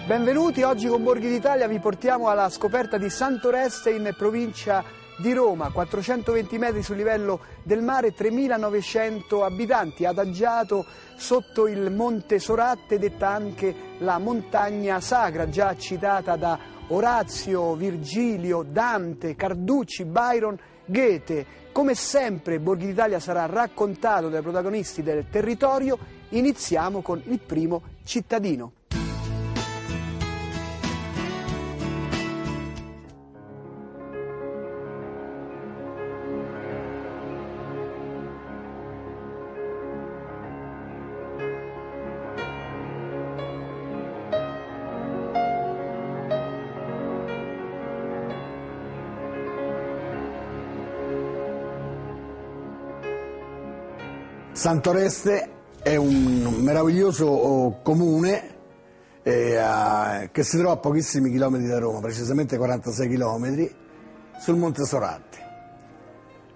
Benvenuti, oggi con Borghi d'Italia vi portiamo alla scoperta di Santoreste in provincia di Roma, 420 metri sul livello del mare, 3.900 abitanti, adagiato sotto il Monte Soratte, detta anche la montagna sacra, già citata da Orazio, Virgilio, Dante, Carducci, Byron, Goethe. Come sempre Borghi d'Italia sarà raccontato dai protagonisti del territorio. Iniziamo con il primo cittadino. Santoreste è un meraviglioso comune che si trova a pochissimi chilometri da Roma, precisamente 46 chilometri, sul Monte Soratte.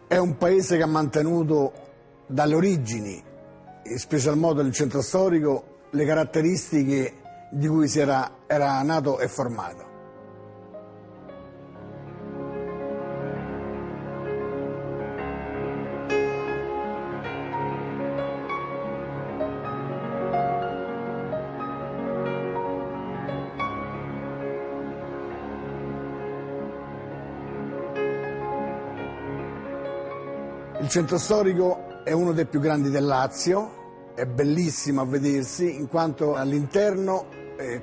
È un paese che ha mantenuto dalle origini, in special modo nel centro storico, le caratteristiche di cui era nato e formato. Il centro storico è uno dei più grandi del Lazio, è bellissimo a vedersi in quanto all'interno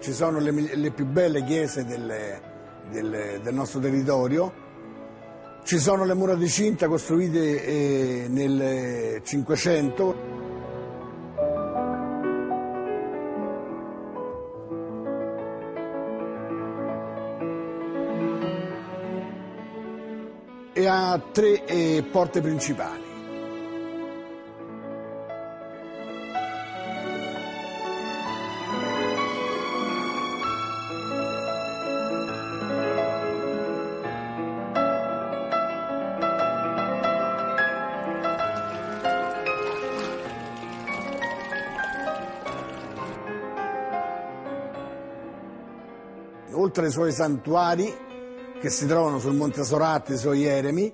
ci sono le più belle chiese del nostro territorio, ci sono le mura di cinta costruite nel 500. E ha tre porte principali. Oltre ai suoi santuari, che si trovano sul Monte Soratte, i suoi eremi,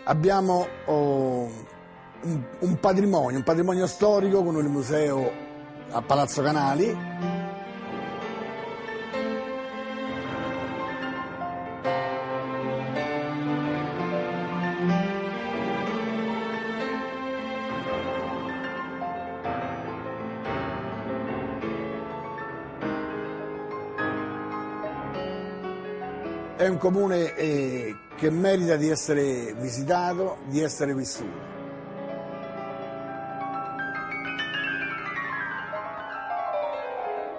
abbiamo un patrimonio storico con il museo a Palazzo Canali. È un comune che merita di essere visitato, di essere vissuto.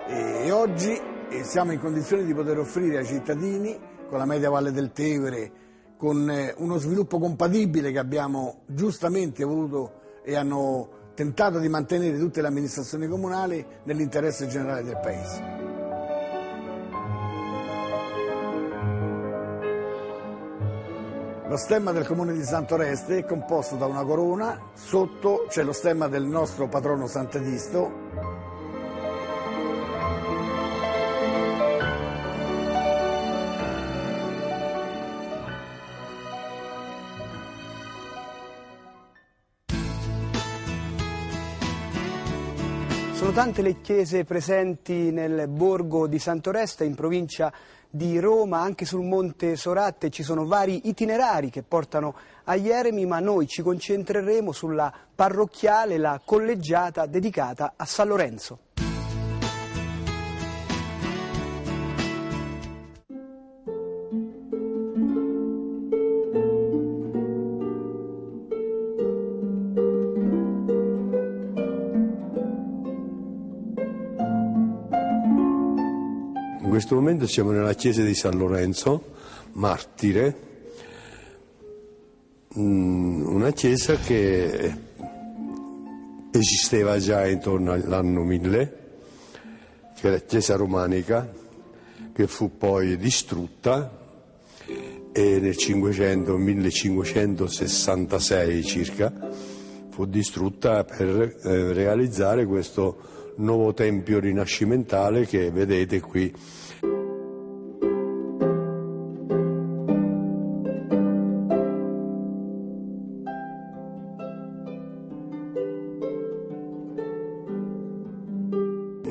E oggi siamo in condizione di poter offrire ai cittadini, con la media Valle del Tevere, con uno sviluppo compatibile che abbiamo giustamente voluto e hanno tentato di mantenere tutte le amministrazioni comunali nell'interesse generale del Paese. Lo stemma del comune di Santoreste è composto da una corona, sotto c'è lo stemma del nostro patrono Sant'Edisto. Sono tante le chiese presenti nel borgo di Santoreste, in provincia di Roma. Anche sul Monte Soratte ci sono vari itinerari che portano agli eremi, ma noi ci concentreremo sulla parrocchiale, la collegiata dedicata a San Lorenzo. In questo momento siamo nella chiesa di San Lorenzo, martire, una chiesa che esisteva già intorno all'anno 1000, che era chiesa romanica, che fu poi distrutta e nel 1566 circa fu distrutta per realizzare questo nuovo tempio rinascimentale che vedete qui.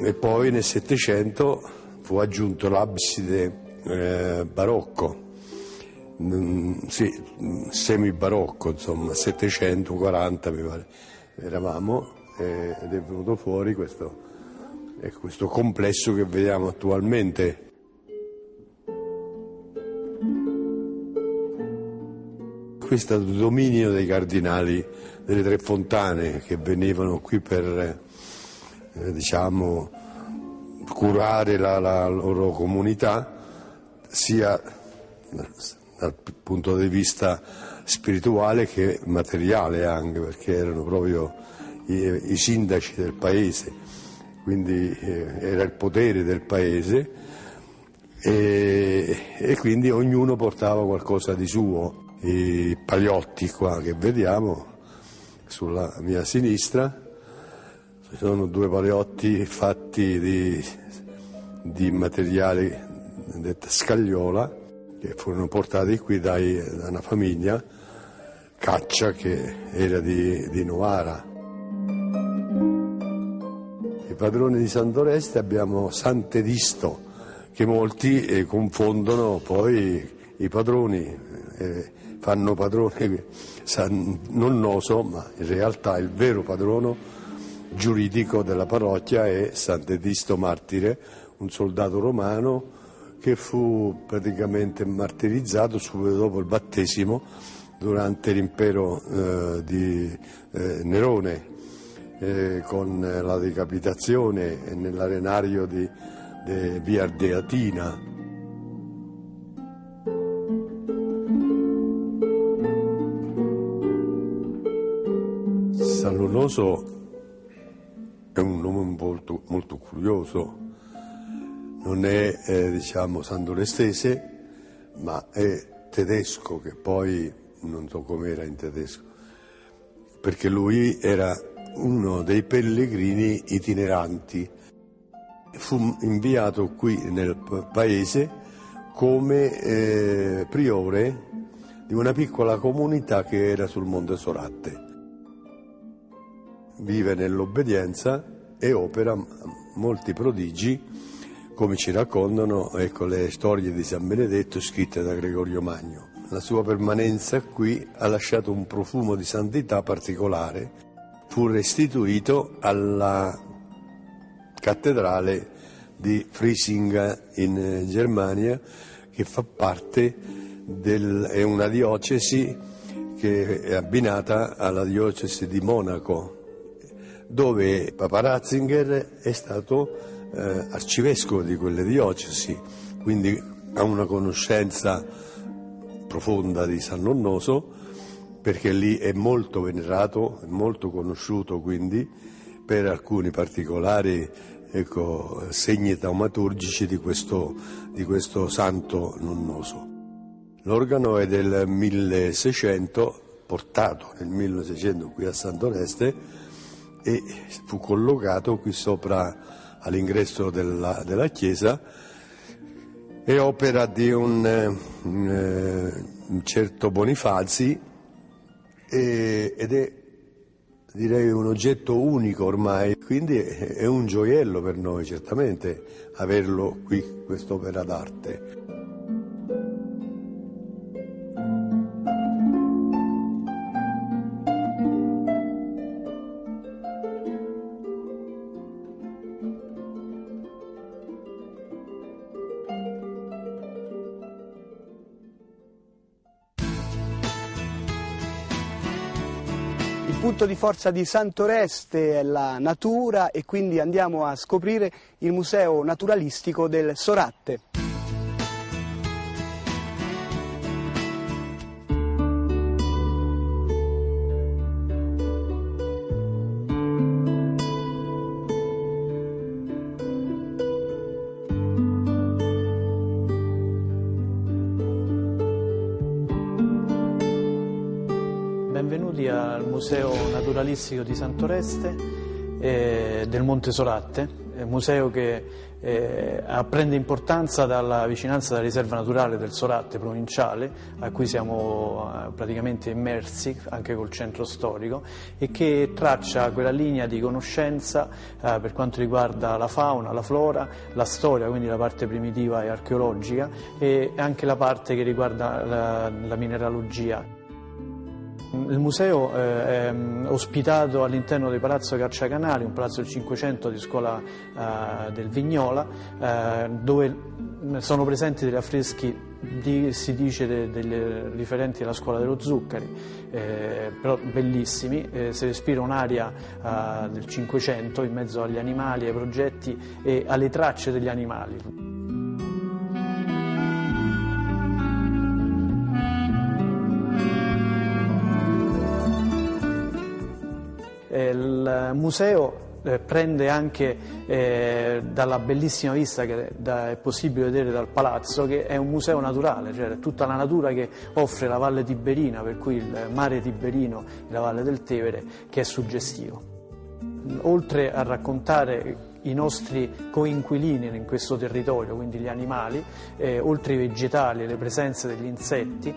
E poi nel Settecento fu aggiunto l'abside barocco, sì, semi-barocco, insomma, 740 mi pare eravamo, ed è venuto fuori questo complesso che vediamo attualmente. Questo è il dominio dei cardinali delle Tre Fontane, che venivano qui per diciamo curare la loro comunità, sia dal punto di vista spirituale che materiale anche, perché erano proprio i sindaci del paese, quindi era il potere del paese e quindi ognuno portava qualcosa di suo. I paliotti qua che vediamo sulla mia sinistra sono due paliotti fatti di materiale detta scagliola, che furono portati qui da una famiglia Caccia che era di Novara. I padroni di Sant'Oreste abbiamo Sant'Edisto, che molti confondono poi i padroni, fanno padrone San Nonnoso, ma in realtà il vero patrono giuridico della parrocchia è Sant'Edisto martire, un soldato romano che fu praticamente martirizzato subito dopo il battesimo durante l'impero di Nerone, con la decapitazione nell'arenario di Via Ardeatina. San Nonnoso è un nome molto, molto curioso. Non è diciamo sant'orestese, ma è tedesco, che poi non so com'era in tedesco, perché lui era uno dei pellegrini itineranti. Fu inviato qui nel paese come priore di una piccola comunità che era sul Monte Soracte. Vive nell'obbedienza e opera molti prodigi, come ci raccontano le storie di San Benedetto scritte da Gregorio Magno. La sua permanenza qui ha lasciato un profumo di santità particolare. Fu restituito alla cattedrale di Frisinga in Germania, che fa parte è una diocesi che è abbinata alla diocesi di Monaco, dove Papa Ratzinger è stato arcivescovo di quelle diocesi, quindi ha una conoscenza profonda di San Nonnoso, perché lì è molto venerato, è molto conosciuto quindi per alcuni particolari segni taumaturgici di questo santo Nonnoso. L'organo è del 1600, portato nel 1600 qui a Sant'Oreste, e fu collocato qui sopra all'ingresso della chiesa. È opera di un certo Bonifazi ed è, direi, un oggetto unico ormai, quindi è un gioiello per noi certamente averlo qui, quest'opera d'arte. Il punto di forza di Sant'Oreste è la natura e quindi andiamo a scoprire il museo naturalistico del Soracte. Benvenuti al Museo Naturalistico di Sant'Oreste. del Monte Soratte, museo che prende importanza dalla vicinanza della riserva naturale del Soratte provinciale, a cui siamo praticamente immersi anche col centro storico, e che traccia quella linea di conoscenza per quanto riguarda la fauna, la flora, la storia, quindi la parte primitiva e archeologica, e anche la parte che riguarda la mineralogia. Il museo è ospitato all'interno del Palazzo Cacciacanali, un palazzo del Cinquecento di scuola del Vignola, dove sono presenti degli affreschi, si dice, riferenti alla scuola dello Zuccari, però bellissimi. Si respira un'aria del Cinquecento in mezzo agli animali, ai progetti e alle tracce degli animali. Il museo prende anche dalla bellissima vista che è possibile vedere dal palazzo, che è un museo naturale, cioè tutta la natura che offre la Valle Tiberina, per cui il mare Tiberino e la Valle del Tevere, che è suggestivo. Oltre a raccontare i nostri coinquilini in questo territorio, quindi gli animali, oltre ai vegetali e le presenze degli insetti,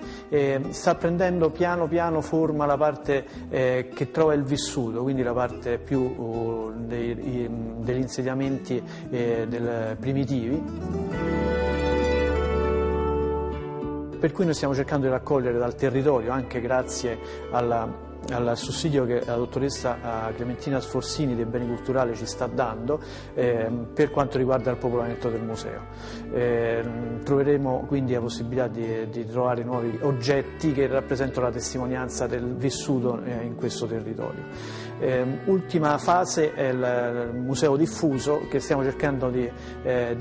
sta prendendo piano piano forma la parte che trova il vissuto, quindi la parte più degli insediamenti primitivi. Per cui noi stiamo cercando di raccogliere dal territorio, anche grazie al sussidio che la dottoressa Clementina Sforzini dei Beni Culturali ci sta dando per quanto riguarda il popolamento del museo. Troveremo quindi la possibilità di trovare nuovi oggetti che rappresentano la testimonianza del vissuto in questo territorio. Ultima fase è il museo diffuso, che stiamo cercando di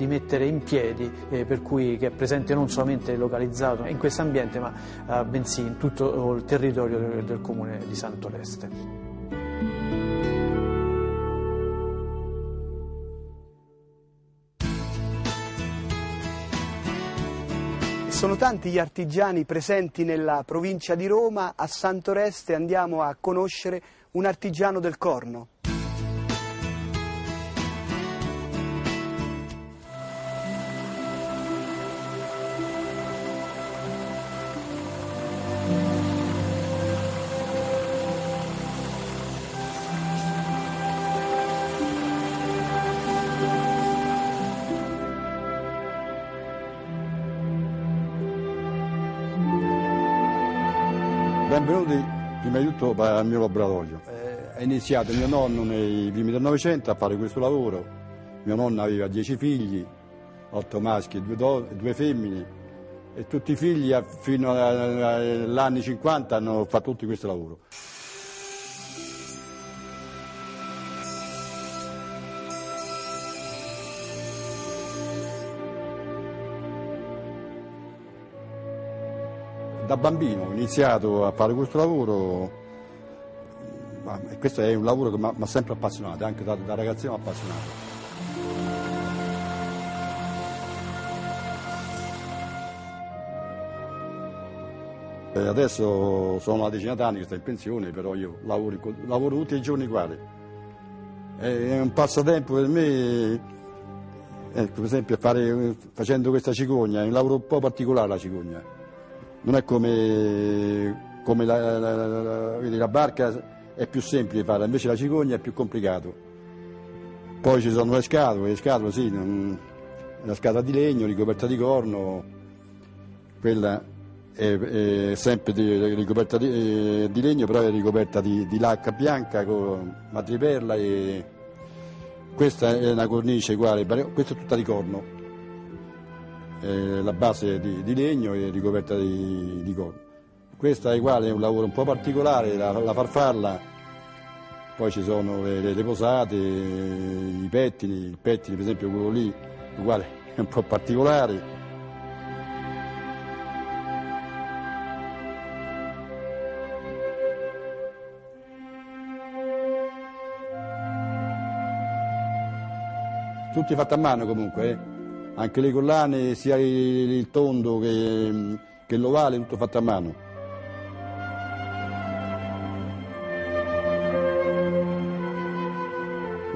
mettere in piedi, per cui che è presente non solamente localizzato in questo ambiente, ma bensì in tutto il territorio del comune di Santoreste. Sono tanti gli artigiani presenti nella provincia di Roma. A Santoreste andiamo a conoscere un artigiano del corno. Benvenuti prima di tutto al mio laboratorio. È iniziato mio nonno nei primi del Novecento a fare questo lavoro. Mio nonno aveva 10 figli, 8 maschi e 2 femmine, e tutti i figli fino agli anni 50 hanno fatto tutto questo lavoro. Da bambino ho iniziato a fare questo lavoro, e questo è un lavoro che mi ha sempre appassionato, anche da ragazzino mi ha appassionato. Adesso sono una decina d'anni che sto in pensione, però io lavoro tutti i giorni uguali. È un passatempo per me, per esempio facendo questa cicogna, è un lavoro un po' particolare la cicogna. Non è come la barca, è più semplice farla, invece la cicogna è più complicato. Poi ci sono le scatole sì, una scatola di legno ricoperta di corno, quella è sempre ricoperta di legno, però è ricoperta di lacca bianca con madreperla, e questa è una cornice uguale, questa è tutta di corno. La base di legno è ricoperta di corno. Questa è uguale, è un lavoro un po' particolare, la farfalla, poi ci sono le posate, i pettini, il pettine per esempio quello lì, uguale, è un po' particolare. Tutti fatti a mano comunque, Anche le collane, sia il tondo che l'ovale, tutto fatto a mano.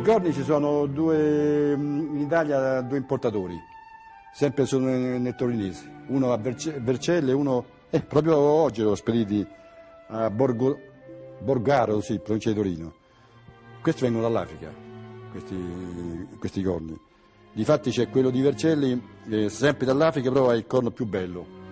Gorni ci sono in Italia due importatori, sempre sono nel torinese, uno a Vercelli e uno, proprio oggi l'ho spediti a Borgaro, sì, provincia di Torino. Questi vengono dall'Africa, questi corni. Difatti c'è quello di Vercelli, sempre dall'Africa, però è il corno più bello.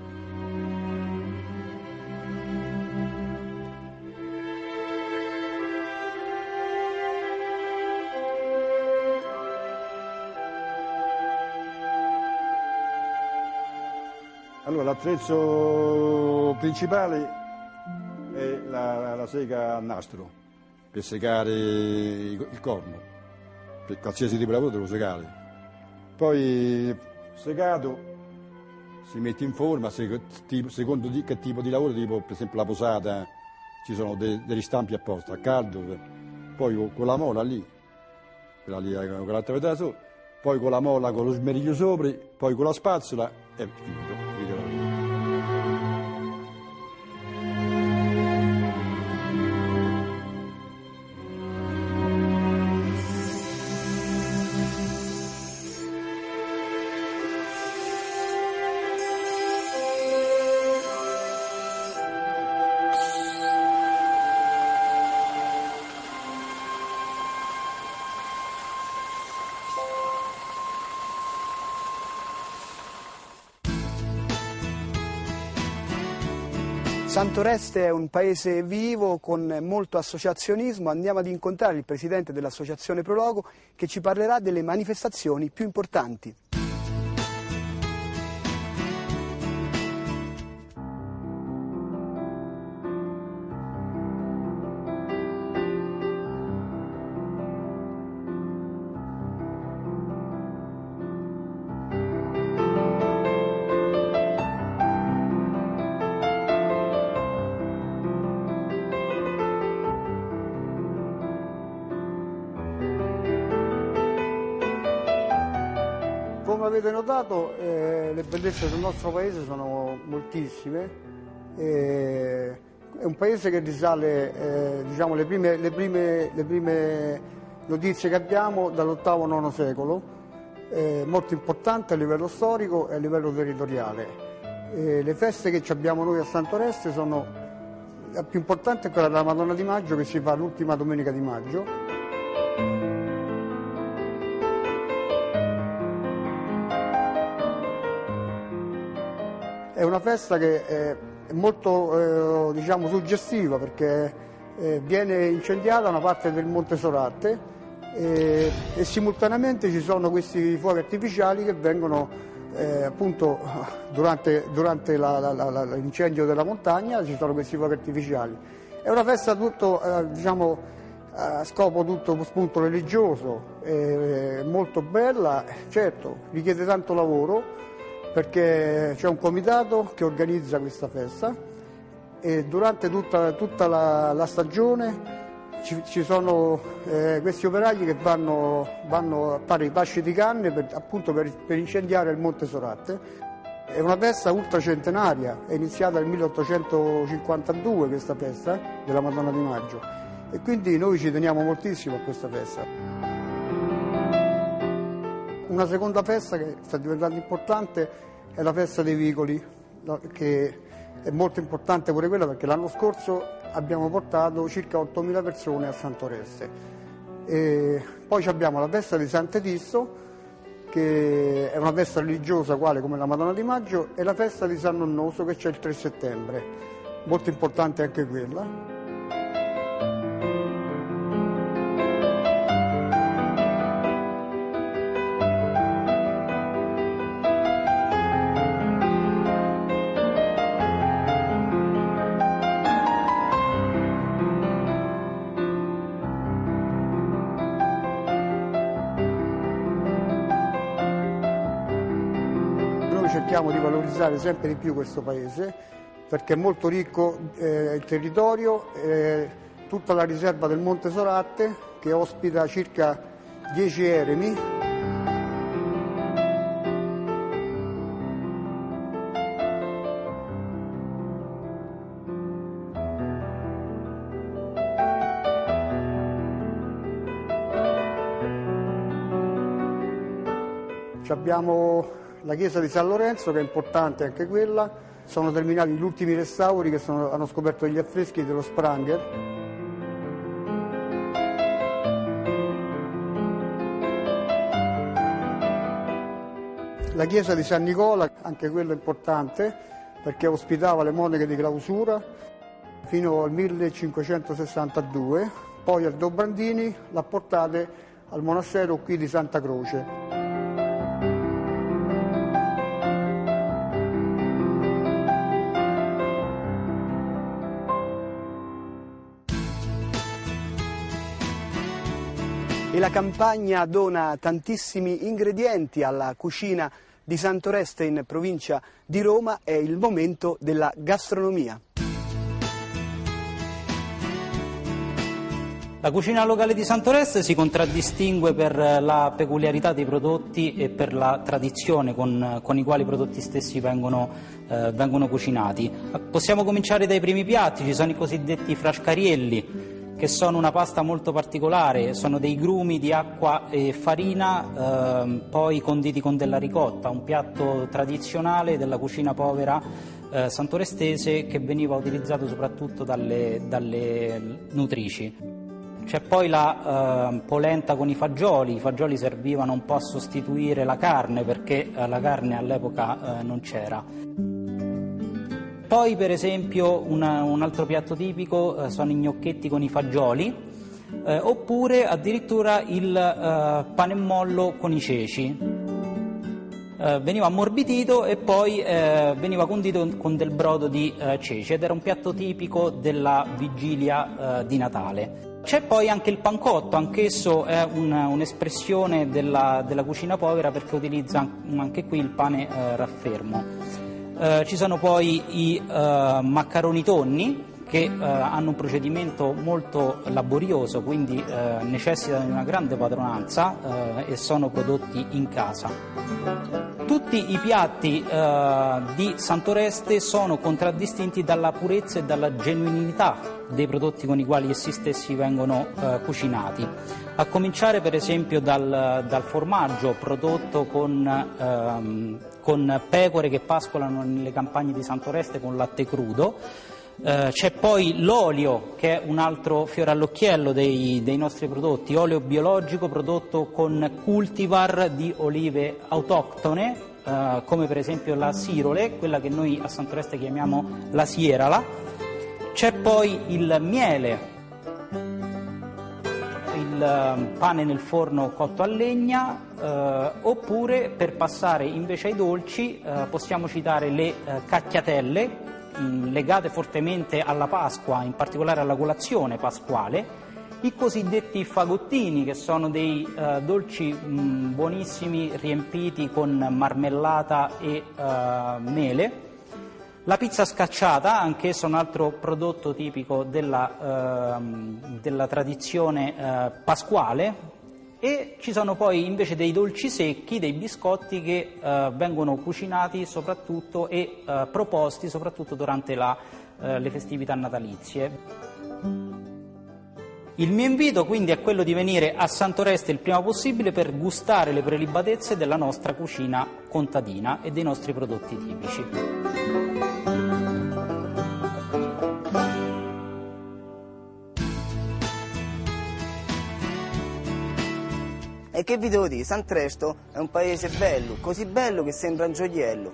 Allora, l'attrezzo principale è la sega a nastro per segare il corno, per qualsiasi tipo di lavoro devo segare. Poi segato si mette in forma secondo che tipo di lavoro, tipo per esempio la posata, ci sono degli stampi apposta a caldo, poi con la mola lì, quella lì con l'altra metà sopra, poi con la molla con lo smeriglio sopra, poi con la spazzola e finito. Santoreste è un paese vivo con molto associazionismo. Andiamo ad incontrare il presidente dell'associazione Prologo che ci parlerà delle manifestazioni più importanti. Come avete notato, le bellezze del nostro paese sono moltissime. È un paese che risale, diciamo, le prime notizie che abbiamo dall'VIII-IX secolo, molto importante a livello storico e a livello territoriale. Le feste che abbiamo noi a Santoreste sono, la più importante è quella della Madonna di Maggio, che si fa l'ultima domenica di maggio. È una festa che è molto diciamo, suggestiva, perché viene incendiata una parte del Monte Soracte e simultaneamente ci sono questi fuochi artificiali che vengono appunto durante l'incendio della montagna, ci sono questi fuochi artificiali. È una festa tutto diciamo, a scopo tutto spunto religioso, molto bella, certo richiede tanto lavoro, perché c'è un comitato che organizza questa festa e durante tutta la stagione ci sono questi operai che vanno a fare i pasci di canne appunto per incendiare il Monte Soracte. È una festa ultracentenaria, è iniziata nel 1852 questa festa della Madonna di Maggio e quindi noi ci teniamo moltissimo a questa festa. Una seconda festa che sta diventando importante è la festa dei vicoli, che è molto importante pure quella perché l'anno scorso abbiamo portato circa 8.000 persone a Santoreste. E poi abbiamo la festa di Sant'Edisto, che è una festa religiosa uguale come la Madonna di Maggio, e la festa di San Nonnoso che c'è il 3 settembre, molto importante anche quella. Cerchiamo di valorizzare sempre di più questo paese perché è molto ricco il territorio, tutta la riserva del Monte Soracte che ospita circa 10 eremi. Abbiamo la chiesa di San Lorenzo, che è importante anche quella. Sono terminati gli ultimi restauri che hanno scoperto gli affreschi dello Spranger. La chiesa di San Nicola, anche quella importante, perché ospitava le monache di clausura fino al 1562, poi al Dobrandini l'ha portate al monastero qui di Santa Croce. E la Campania dona tantissimi ingredienti alla cucina di Santoreste in provincia di Roma. È il momento della gastronomia. La cucina locale di Santoreste si contraddistingue per la peculiarità dei prodotti e per la tradizione con i quali i prodotti stessi vengono cucinati. Possiamo cominciare dai primi piatti. Ci sono i cosiddetti frascarielli, che sono una pasta molto particolare, sono dei grumi di acqua e farina poi conditi con della ricotta, un piatto tradizionale della cucina povera santorestese che veniva utilizzato soprattutto dalle nutrici. C'è poi la polenta con i fagioli servivano un po' a sostituire la carne perché la carne all'epoca non c'era. Poi per esempio un altro piatto tipico sono i gnocchetti con i fagioli oppure addirittura il pane e mollo con i ceci. Veniva ammorbidito e poi veniva condito con del brodo di ceci ed era un piatto tipico della vigilia di Natale. C'è poi anche il pancotto, anch'esso è un'espressione della cucina povera perché utilizza anche qui il pane raffermo. Ci sono poi i maccaroni tonni che hanno un procedimento molto laborioso, quindi necessitano di una grande padronanza e sono prodotti in casa. Tutti i piatti di Santoreste sono contraddistinti dalla purezza e dalla genuinità dei prodotti con i quali essi stessi vengono cucinati, a cominciare per esempio dal formaggio prodotto con pecore che pascolano nelle campagne di Santoreste con latte crudo. C'è poi l'olio, che è un altro fiore all'occhiello dei nostri prodotti, olio biologico prodotto con cultivar di olive autoctone, come per esempio la Sirole, quella che noi a Santoreste chiamiamo la Sierala. C'è poi il miele, il pane nel forno cotto a legna, oppure per passare invece ai dolci possiamo citare le cacchiatelle, legate fortemente alla Pasqua, in particolare alla colazione pasquale, i cosiddetti fagottini, che sono dei dolci buonissimi riempiti con marmellata e mele, la pizza scacciata, anch'essa un altro prodotto tipico della tradizione pasquale, e ci sono poi invece dei dolci secchi, dei biscotti che vengono cucinati soprattutto e proposti soprattutto durante le festività natalizie. Il mio invito quindi è quello di venire a Santoreste il prima possibile per gustare le prelibatezze della nostra cucina contadina e dei nostri prodotti tipici. E che vi devo dire, Santoresto è un paese bello, così bello che sembra un gioiello.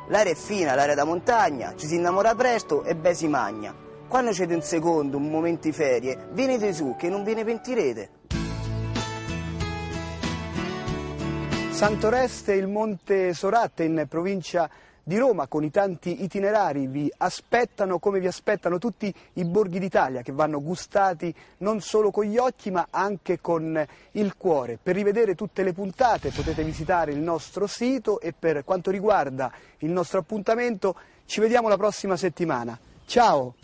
L'aria è fina, l'aria da montagna, ci si innamora presto e ben si magna. Quando c'è un secondo, un momento di ferie, venite su che non ve ne pentirete. Santoreste, il Monte Soratte in provincia di Roma, con i tanti itinerari, vi aspettano come vi aspettano tutti i borghi d'Italia, che vanno gustati non solo con gli occhi ma anche con il cuore. Per rivedere tutte le puntate potete visitare il nostro sito e per quanto riguarda il nostro appuntamento ci vediamo la prossima settimana. Ciao!